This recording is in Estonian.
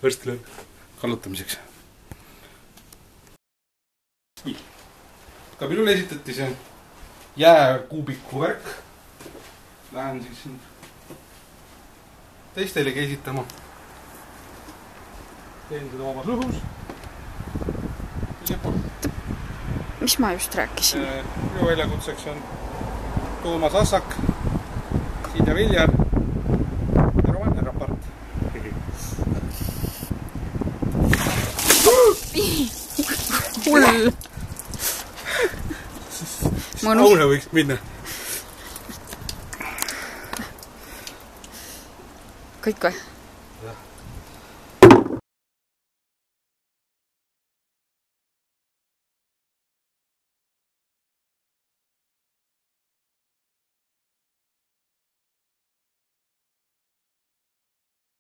Võrstile kallutamiseks. Ka minule esitati see jääkuubiku värk. Lähen siis siin teistelegi esitama. Teen seda omas õhus. Mis ma just rääkisin? Minu väljakutseks on Toomas Assak, Siidja Viljar ja Roman Rapart. Hull! Aune võiks minna. Kõik või?